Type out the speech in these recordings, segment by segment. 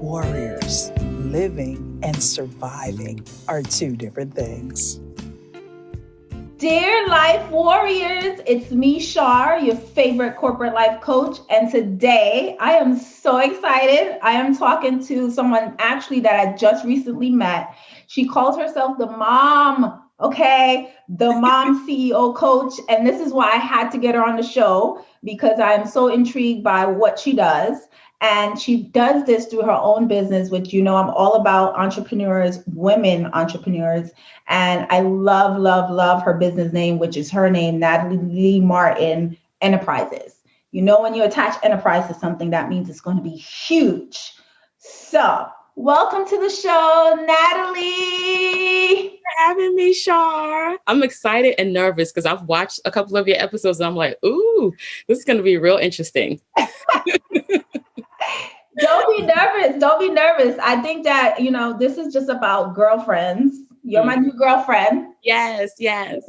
warriors. Living and surviving are two different things. Dear Life Warriors, it's me, Char, your favorite corporate life coach. And today I am so excited. I am talking to someone actually that I just recently met. She calls herself the mom, the mom CEO coach. And this is why I had to get her on the show because I am so intrigued by what she does. And she does this through her own business, which I'm all about entrepreneurs, women entrepreneurs. And I love, love, love her business name, which is her name, Natalie Lee Martin Enterprises. When you attach enterprise to something, that means it's going to be huge. So welcome to the show, Natalie. For having me, Char. I'm excited and nervous because I've watched a couple of your episodes and I'm like, ooh, this is going to be real interesting. Don't be nervous. Don't be nervous. I think that, this is just about girlfriends. You're my new girlfriend. Yes. Having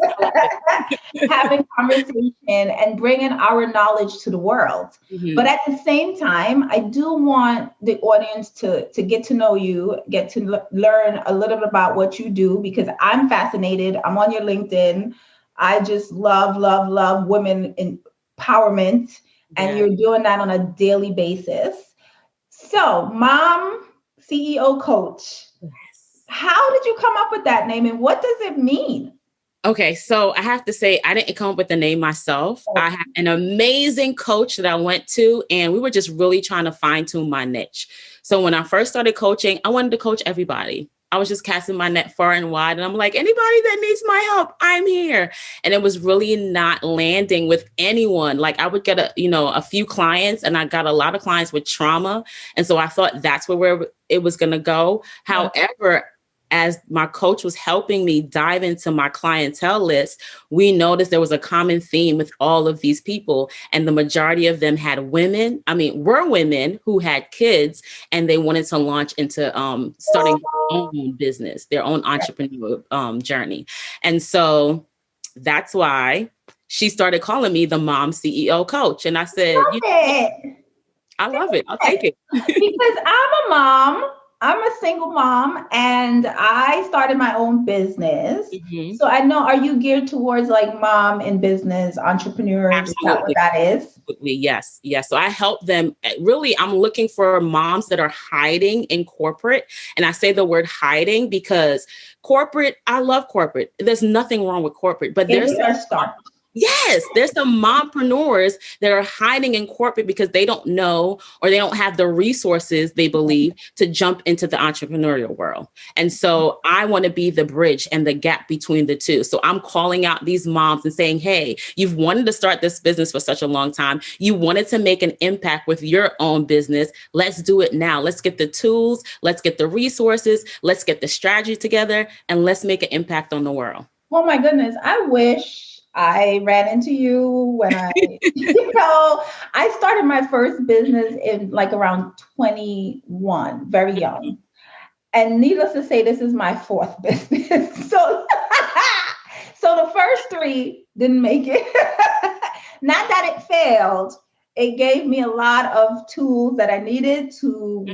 conversation and bringing our knowledge to the world. Mm-hmm. But at the same time, I do want the audience to get to know you, get to learn a little bit about what you do, because I'm fascinated. I'm on your LinkedIn. I just love, love, love women empowerment. And you're doing that on a daily basis. So, mom, CEO coach, how did you come up with that name and what does it mean? Okay, so I have to say, I didn't come up with the name myself. I had an amazing coach that I went to, and we were just really trying to fine tune my niche. So when I first started coaching, I wanted to coach everybody. I was just casting my net far and wide. And I'm like, anybody that needs my help, I'm here. And it was really not landing with anyone. Like I would get a few clients, and I got a lot of clients with trauma. And so I thought that's where it was going to go. Yeah. However, as my coach was helping me dive into my clientele list, we noticed there was a common theme with all of these people. And the majority of them were women who had kids, and they wanted to launch into starting their own business, their own entrepreneur journey. And so that's why she started calling me the mom CEO coach. And I said, I love it. I'll take it. Because I'm a mom. I'm a single mom and I started my own business. Mm-hmm. So I know, are you geared towards like mom in business, entrepreneur? Absolutely. Is that what that is? Absolutely. Yes. So I help them. Really, I'm looking for moms that are hiding in corporate. And I say the word hiding because corporate, I love corporate. There's nothing wrong with corporate, but there's some mompreneurs that are hiding in corporate because they don't know or they don't have the resources, they believe, to jump into the entrepreneurial world. And so I want to be the bridge and the gap between the two. So I'm calling out these moms and saying, hey, you've wanted to start this business for such a long time. You wanted to make an impact with your own business. Let's do it now. Let's get the tools. Let's get the resources. Let's get the strategy together and let's make an impact on the world. Oh my goodness. I wish I ran into you when I started my first business in like around 21, very young. And needless to say, this is my fourth business. So the first three didn't make it. Not that it failed. It gave me a lot of tools that I needed to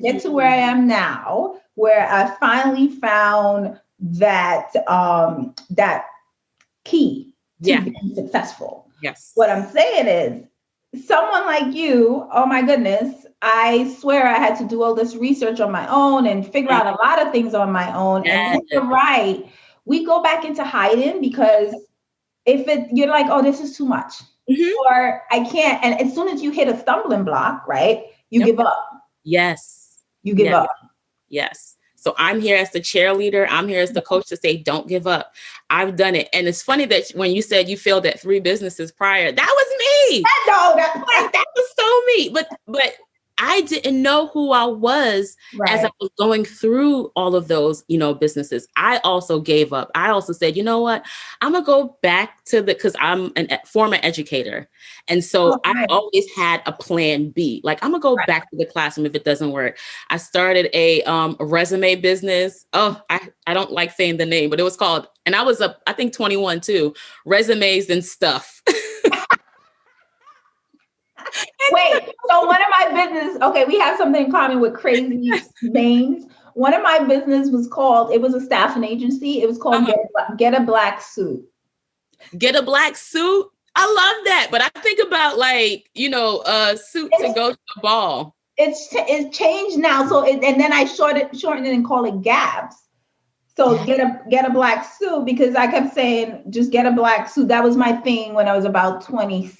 get to where I am now, where I finally found that key to being successful. Yes. What I'm saying is someone like you, oh my goodness, I swear I had to do all this research on my own and figure out a lot of things on my own. And you're right. We go back into hiding because you're like, oh, this is too much. Mm-hmm. Or I can't. And as soon as you hit a stumbling block, right, you give up. Yes. You give up. Yes. So I'm here as the cheerleader. I'm here as the coach to say, don't give up. I've done it. And it's funny that when you said you failed at 3 businesses prior, that was me. That was so me. But I didn't know who I was as I was going through all of those, businesses. I also gave up. I also said, you know what, I'm going to go back to because I'm a former educator. And so I always had a plan B. Like, I'm going to go back to the classroom if it doesn't work. I started a resume business. Oh, I don't like saying the name, but it was called, and I was I think 21 too, Resumes and Stuff. Wait, so one of my business, okay, we have something in common with crazy names. One of my business was called, it was a staffing agency. It was called Get a Black Suit. Get a black suit. I love that. But I think about like, a suit to go to the ball. It's changed now. So, and then I shortened it and call it GABS. So get a black suit, because I kept saying, just get a black suit. That was my thing when I was about 26.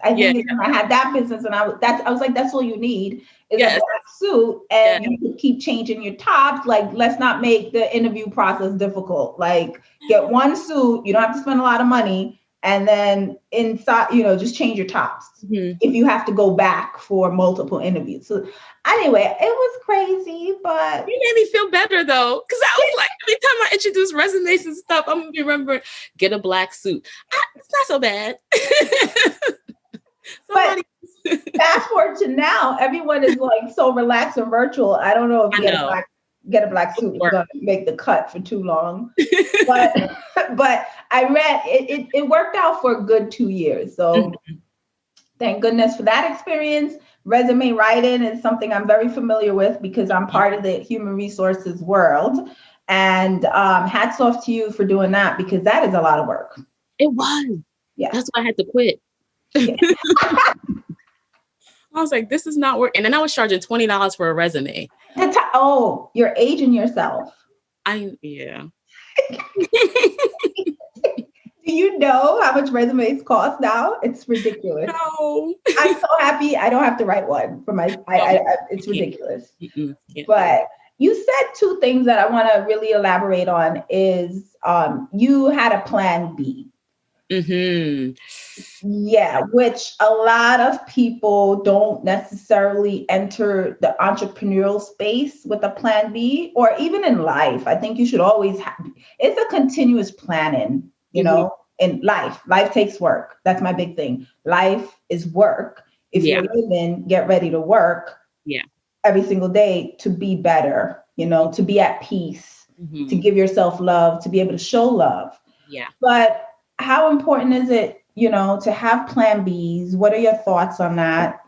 I think I had that business, and I was like, that's all you need is a black suit, and you can keep changing your tops. Like, let's not make the interview process difficult. Like, get one suit. You don't have to spend a lot of money. And then inside, just change your tops if you have to go back for multiple interviews. So anyway, it was crazy, but you made me feel better though, because I was like, every time I introduce resumes and stuff, I'm gonna be remembering, get a black suit. It's not so bad. But fast forward to now, everyone is like so relaxed and virtual. I don't know if get a black suit is going to make the cut for too long, but I read it worked out for a good 2 years. So thank goodness for that experience. Resume writing is something I'm very familiar with because I'm part of the human resources world. And hats off to you for doing that, because that is a lot of work. It was. Yeah. That's why I had to quit. Yeah. I was like, this is not working. And then I was charging $20 for a resume. You're aging yourself. Yeah. Do you know how much resumes cost now? It's ridiculous. No. I'm so happy I don't have to write one for my. It's ridiculous. But you said two things that I want to really elaborate on. Is you had a plan B. Yeah, which a lot of people don't necessarily enter the entrepreneurial space with a plan B, or even in life. I think you should always it's a continuous planning, in life. Life takes work. That's my big thing. Life is work. If you're living, get ready to work every single day to be better, to be at peace, to give yourself love, to be able to show love. Yeah. But how important is it, to have plan Bs? What are your thoughts on that?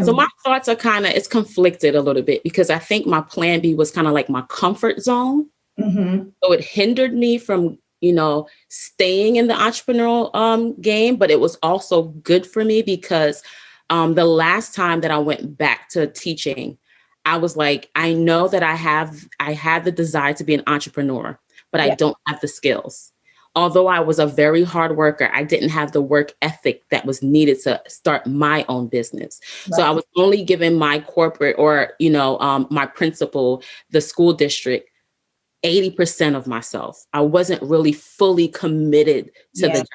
So my thoughts are it's conflicted a little bit, because I think my plan B was kind of like my comfort zone. So it hindered me from, staying in the entrepreneurial game, but it was also good for me because the last time that I went back to teaching, I was like, I know that I have the desire to be an entrepreneur, but I don't have the skills. Although I was a very hard worker, I didn't have the work ethic that was needed to start my own business. Right. So I was only giving my corporate or, my principal, the school district, 80% of myself. I wasn't really fully committed to the job.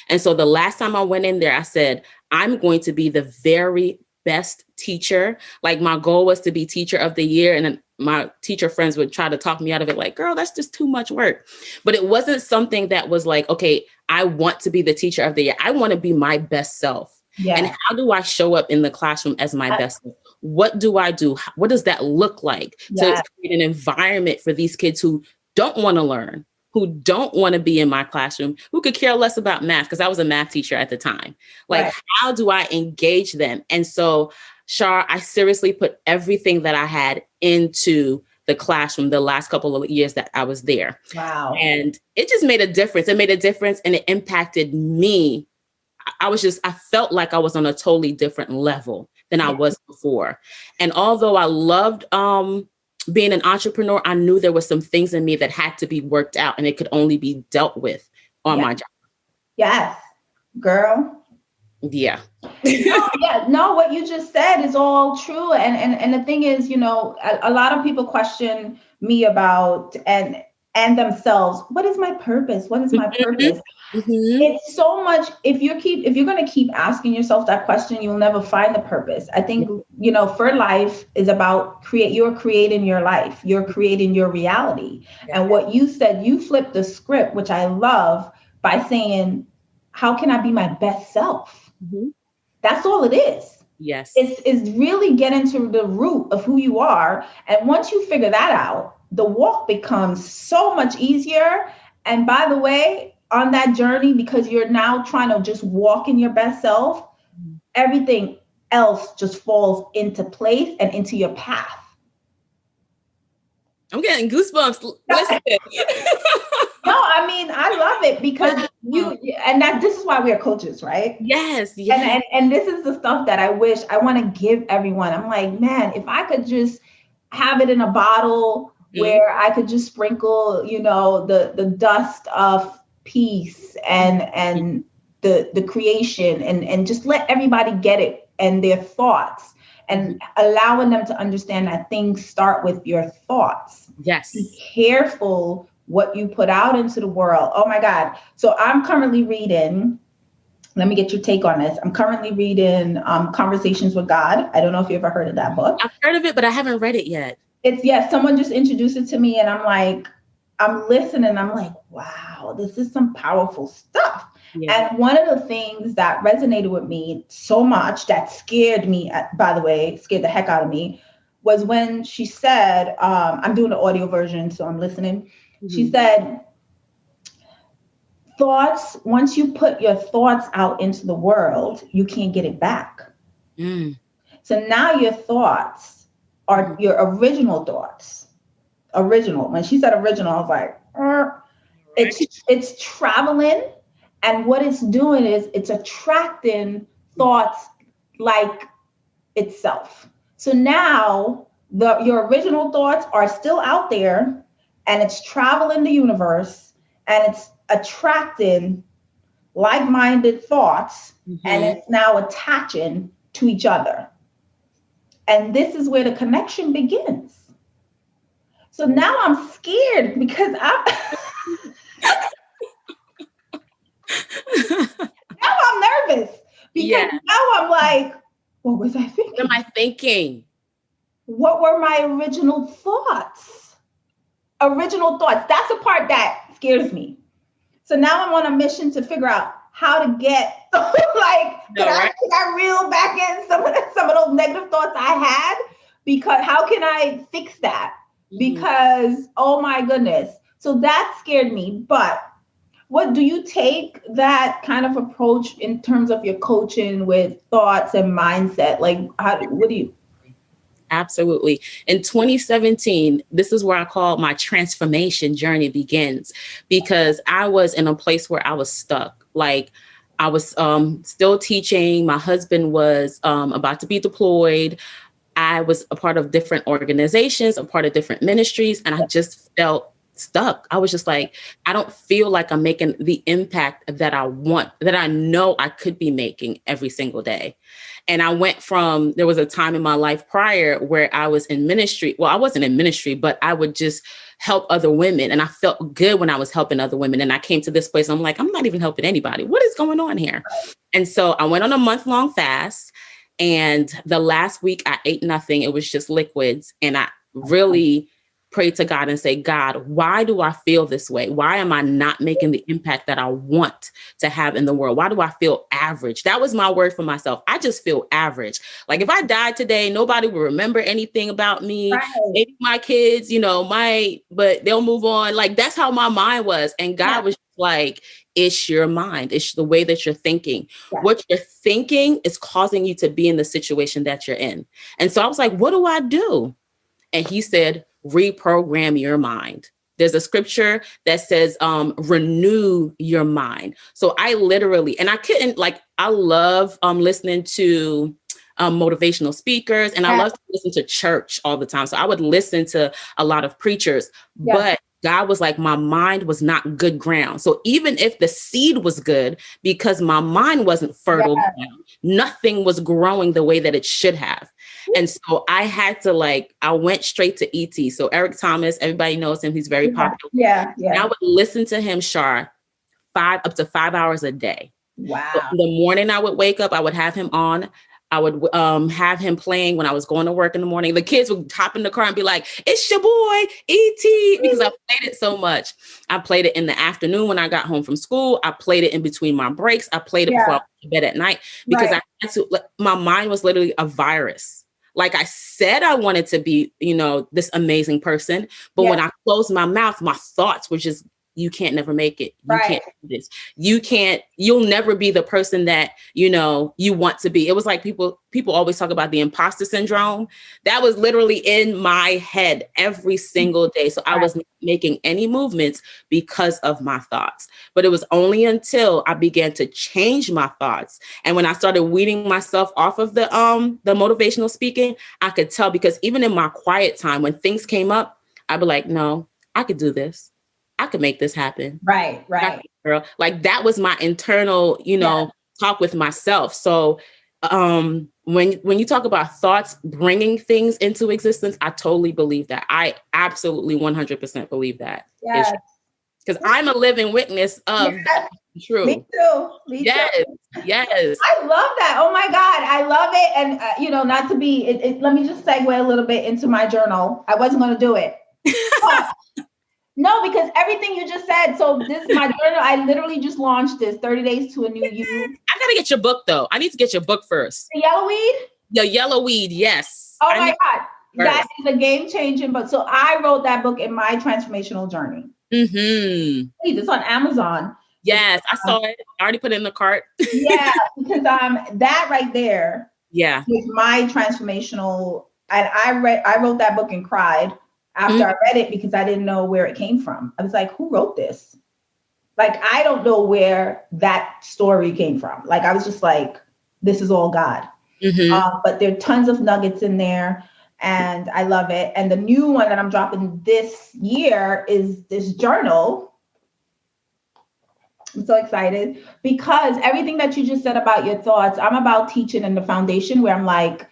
And so the last time I went in there, I said, I'm going to be the very best teacher. Like, my goal was to be teacher of the year. And then my teacher friends would try to talk me out of it. Like, girl, that's just too much work. But it wasn't something that was like, okay, I want to be the teacher of the year. I want to be my best self. Yeah. And how do I show up in the classroom as my best self? What do I do? What does that look like to create an environment for these kids who don't want to learn, who don't want to be in my classroom, who could care less about math? Because I was a math teacher at the time. Like, how do I engage them? And so, Char, I seriously put everything that I had into the classroom the last couple of years that I was there. Wow. And it just made a difference. It made a difference, and it impacted me. I felt like I was on a totally different level than I was before. And although I loved being an entrepreneur, I knew there were some things in me that had to be worked out, and it could only be dealt with on my job. Yes, girl. Yeah. No, what you just said is all true. And the thing is, a lot of people question me about and themselves. What is my purpose? What is my purpose? It's so much. If you're going to keep asking yourself that question, you'll never find the purpose. I think, for life is about you're creating your life. You're creating your reality. And what you said, you flipped the script, which I love, by saying, how can I be my best self? That's all it is. Yes. It's really getting to the root of who you are. And once you figure that out, the walk becomes so much easier. And by the way, on that journey, because you're now trying to just walk in your best self, everything else just falls into place and into your path. I'm getting goosebumps. Listen. No, I mean, I love it because this is why we are coaches, right? Yes, yes. And this is the stuff that I wish I want to give everyone. I'm like, man, if I could just have it in a bottle where I could just sprinkle, the dust of peace and the creation and just let everybody get it and their thoughts and allowing them to understand that things start with your thoughts. Yes. Be careful what you put out into the world. Oh my God. So I'm currently reading, let me get your take on this. I'm currently reading Conversations with God. I don't know if you ever heard of that book. I've heard of it, but I haven't read it yet. Someone just introduced it to me and I'm listening. I'm like, wow, this is some powerful stuff. Yeah. And one of the things that resonated with me so much that scared me, by the way, scared the heck out of me, was when she said, I'm doing the audio version, so I'm listening. She said, thoughts, once you put your thoughts out into the world, you can't get it back. So now your thoughts are your original thoughts. Original. When she said original, I was like, it's traveling. And what it's doing is it's attracting thoughts like itself. So now your original thoughts are still out there and it's traveling the universe and it's attracting like-minded thoughts and it's now attaching to each other. And this is where the connection begins. So now I'm scared because now I'm nervous because now I'm like, what was I thinking? What am I thinking? What were my original thoughts? That's the part that scares me. So now I'm on a mission to figure out how to get can I reel back in some of those negative thoughts I had? Because how can I fix that? Because, oh my goodness. So that scared me. But what do you take that kind of approach in terms of your coaching with thoughts and mindset? What do you? Absolutely. In 2017, this is where I call my transformation journey begins, because I was in a place where I was stuck. Like I was still teaching. My husband was about to be deployed. I was a part of different organizations, a part of different ministries, and I just felt stuck. I was just like, I don't feel like I'm making the impact that I want, that I know I could be making every single day. And I went from, there was a time in my life prior where I was in ministry. Well, I wasn't in ministry, but I would just help other women. And I felt good when I was helping other women. And I came to this place, I'm like, I'm not even helping anybody. What is going on here? And so I went on a month-long fast. And the last week I ate nothing. It was just liquids. And I really prayed to God and say, God, why do I feel this way? Why am I not making the impact that I want to have in the world? Why do I feel average? That was my word for myself. I just feel average. Like if I died today, nobody will remember anything about me. Right. Maybe my kids, but they'll move on. Like that's how my mind was. And God was like, it's your mind. It's the way that you're thinking. Yeah. What you're thinking is causing you to be in the situation that you're in. And so I was like, what do I do? And he said, reprogram your mind. There's a scripture that says, renew your mind. So I literally, and I couldn't I love listening to motivational speakers, and I love to listen to church all the time. So I would listen to a lot of preachers, but God was like, my mind was not good ground. So even if the seed was good, because my mind wasn't fertile ground, nothing was growing the way that it should have. And so I had to I went straight to ET. So Eric Thomas, everybody knows him. He's very popular. Yeah. And I would listen to him, Char, up to 5 hours a day. Wow. So in the morning I would wake up, I would have him on. I would have him playing when I was going to work in the morning. The kids would hop in the car and be like, it's your boy, E.T., because I played it so much. I played it in the afternoon when I got home from school. I played it in between my breaks. I played it before I went to bed at night because I had to, my mind was literally a virus. Like I said, I wanted to be, this amazing person. But when I closed my mouth, my thoughts were just you can't never make it. You Right. can't do this. You'll never be the person that, you know, you want to be. It was like people always talk about the imposter syndrome. That was literally in my head every single day. So I was not making any movements because of my thoughts. But it was only until I began to change my thoughts. And when I started weaning myself off of the motivational speaking, I could tell, because even in my quiet time, when things came up, I'd be like, no, I could do this. I could make this happen. Right. Girl. Like that was my internal, you know, talk with myself. So when you talk about thoughts bringing things into existence, I totally believe that. I absolutely 100% believe that. Yes. Because I'm a living witness of that being true. Me too. Yes. I love that. Oh my God. I love it. And, you know, not to be, let me just segue a little bit into my journal. I wasn't going to do it. No, because everything you just said. So this is my journal. I literally just launched this 30 Days to a New You. I got to get your book, though. I need to get your book first. The Yellow Weed? The Yellow Weed, yes. Oh my God. That is a game-changing book. So I wrote that book in my transformational journey. Mm-hmm. It's on Amazon. Yes, I saw it. I already put it in the cart. Yeah, because that right there is my transformational. And I wrote that book and cried after I read it, because I didn't know where it came from. I was like, who wrote this? Like, I don't know where that story came from. Like, I was just like, this is all God. Mm-hmm. But there are tons of nuggets in there, and I love it. And the new one that I'm dropping this year is this journal. I'm so excited because everything that you just said about your thoughts, I'm about teaching in the foundation, where I'm like,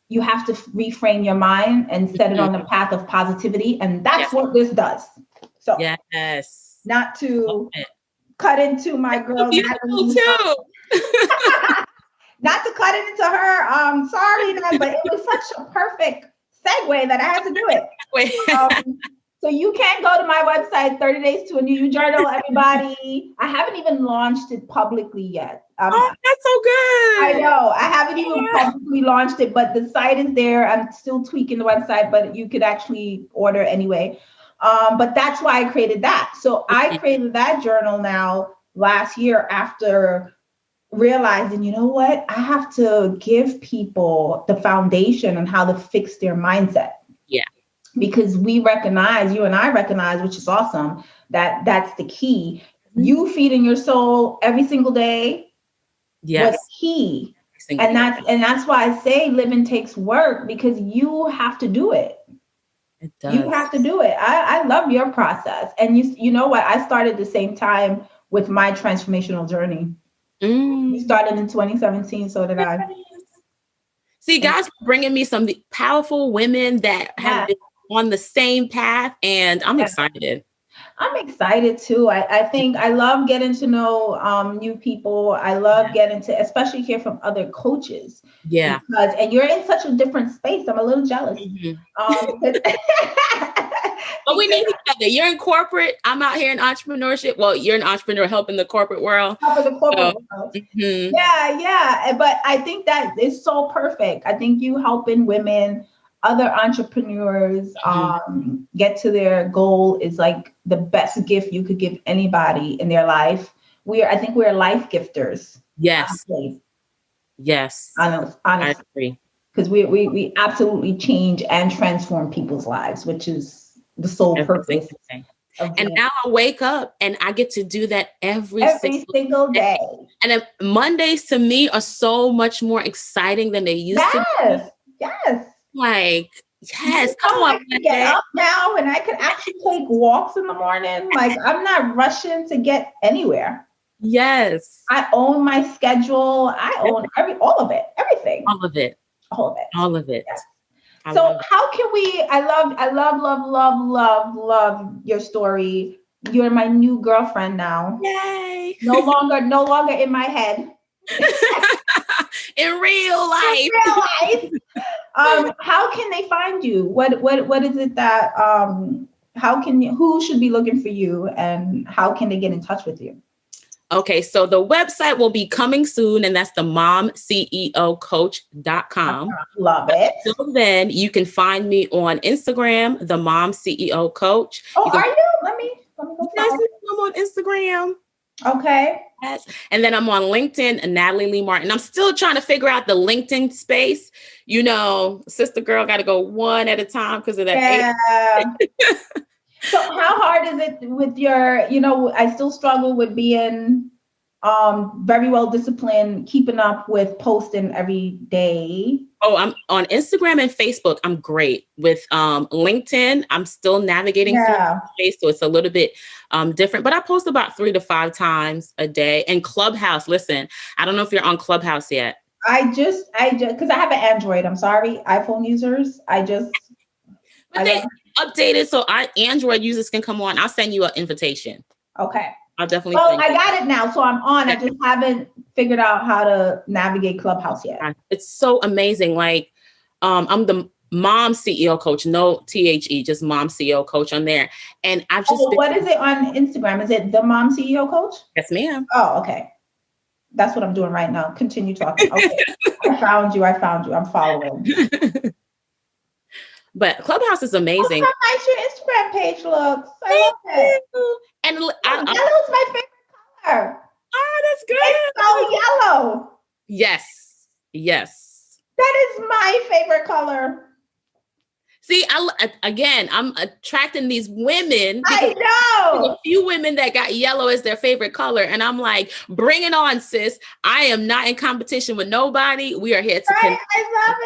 you have to reframe your mind and set it on the path of positivity. And that's what this does. So not to cut into my girl. Beautiful too. Not to cut it into her. Sorry, but it was such a perfect segue that I had to do it. So you can go to my website, 30 Days to a New You Journal, everybody. I haven't even launched it publicly yet. Oh, that's so good. I know. I haven't even publicly launched it, but the site is there. I'm still tweaking the website, but you could actually order anyway. But that's why I created that. So I created that journal now last year after realizing, you know what? I have to give people the foundation on how to fix their mindset. Yeah. Because we recognize, you and I recognize, which is awesome, that that's the key. You feeding your soul every single day was key. And that's why I say living takes work, because you have to do it. It does. You have to do it. I love your process. And you know what? I started the same time with my transformational journey. You started in 2017, so did I. See, God's bringing me some powerful women that have been on the same path, and I'm excited. I'm excited too. I think I love getting to know new people. I love getting to, especially hear from other coaches. Yeah. And you're in such a different space. I'm a little jealous. But we need each other. You're in corporate. I'm out here in entrepreneurship. Well, you're an entrepreneur helping the corporate world. World. Yeah. But I think that is so perfect. I think you helping women, other entrepreneurs get to their goal is like the best gift you could give anybody in their life. I think we're life gifters. Yes. Yes. Honestly. I agree. Because we absolutely change and transform people's lives, which is the sole purpose. And now I wake up and I get to do that every single day. And Mondays to me are so much more exciting than they used to be. Yes. Like, yes, come on. I can get up now and I can actually take walks in the morning. Like, I'm not rushing to get anywhere. Yes. I own my schedule. I own all of it, everything. All of it. Yes. So how can I love your story. You're my new girlfriend now. Yay. No longer in my head. In real life. How can they find you? What is it that who should be looking for you, and how can they get in touch with you? Okay, so the website will be coming soon, and that's the momceocoach.com. Love it. So then you can find me on Instagram, the Mom CEO Coach. Oh, are you? Let me go. I'm on Instagram. Okay. Yes. And then I'm on LinkedIn, Natalie Lee Martin. I'm still trying to figure out the LinkedIn space. You know, sister girl got to go one at a time because of that. Yeah. So how hard is it with your, I still struggle with being very well disciplined, keeping up with posting every day. Oh, I'm on Instagram and Facebook. I'm great with LinkedIn. I'm still navigating through the space, so it's a little bit different. But I post about 3 to 5 times a day. And Clubhouse, listen, I don't know if you're on Clubhouse yet. I just, because I have an Android. I'm sorry, iPhone users. But they updated, so our Android users can come on. I'll send you an invitation. Okay. I'll definitely. Well, I got it now, so I'm on. I just haven't figured out how to navigate Clubhouse yet. It's so amazing. Like, I'm the mom CEO coach, no THE, just mom CEO coach on there. And I've just. What is it on Instagram? Is it the mom CEO coach? Yes, ma'am. Oh, okay. That's what I'm doing right now. Continue talking. Okay. I found you. I'm following. But Clubhouse is amazing. Look how nice your Instagram page looks. I love it. And yellow's my favorite color. Oh, that's good. It's so yellow. Yes. That is my favorite color. See, I'm attracting these women. I know. There's a few women that got yellow as their favorite color. And I'm like, bring it on, sis. I am not in competition with nobody. We are here to I love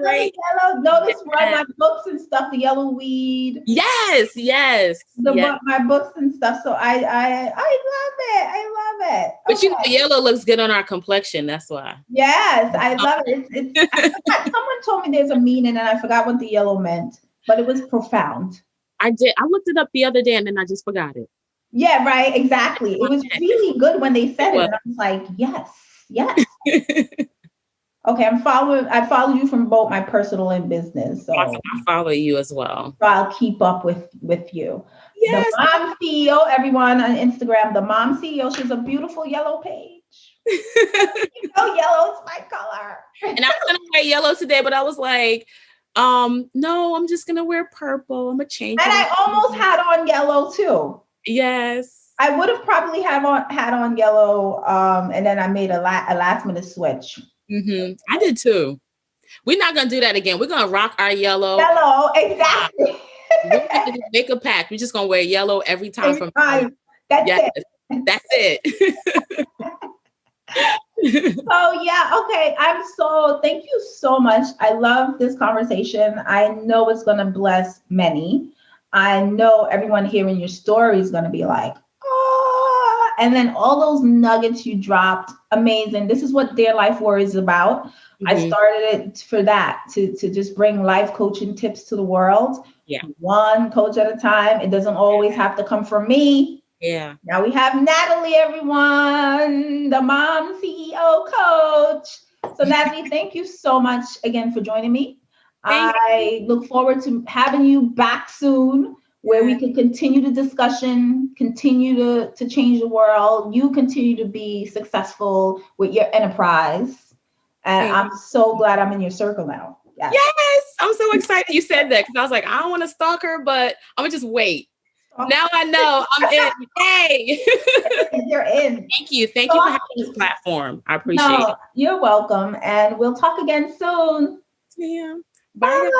it. Yellow. Notice my books and stuff, the yellow weed. Yes. My books and stuff. So I love it. But yellow looks good on our complexion. That's why. Yes, I love it. Someone told me there's a meaning and I forgot what the yellow meant. But it was profound. I did. I looked it up the other day and then I just forgot it. Yeah, right. Exactly. It was really good when they said it. And I was like, yes. Okay, I follow you from both my personal and business. So I follow you as well. So I'll keep up with you. Yes. The Mom CEO, everyone on Instagram, the Mom CEO, she's a beautiful yellow page. Yellow's my color. And I was going to wear yellow today, but I was like, no, I'm just gonna wear purple. I'm gonna change. And I almost had on yellow too. Yes, I would have probably had on yellow, and then I made a last minute switch. Mm-hmm. I did too. We're not gonna do that again. We're gonna rock our yellow. Yellow, exactly. We're gonna make a pact. We're just gonna wear yellow every time from now. That's it. So okay. Thank you so much. I love this conversation. I know it's going to bless many. I know everyone hearing your story is going to be like, oh, and then all those nuggets you dropped, amazing. This is what Dear Life Warrior is about. Mm-hmm. I started it for that, to just bring life coaching tips to the world. Yeah. One coach at a time. It doesn't always have to come from me. Yeah. Now we have Natalie, everyone, the mom CEO coach. So Natalie, thank you so much again for joining me. I look forward to having you back soon, where we can continue the discussion, continue to change the world. You continue to be successful with your enterprise. And I'm so glad I'm in your circle now. Yes. I'm so excited you said that, because I was like, I don't want to stalk her, but I'm gonna just wait. Now I know I'm in. Hey, you're in. Thank you for having this platform. I appreciate it. You're welcome, and we'll talk again soon. Yeah. Bye.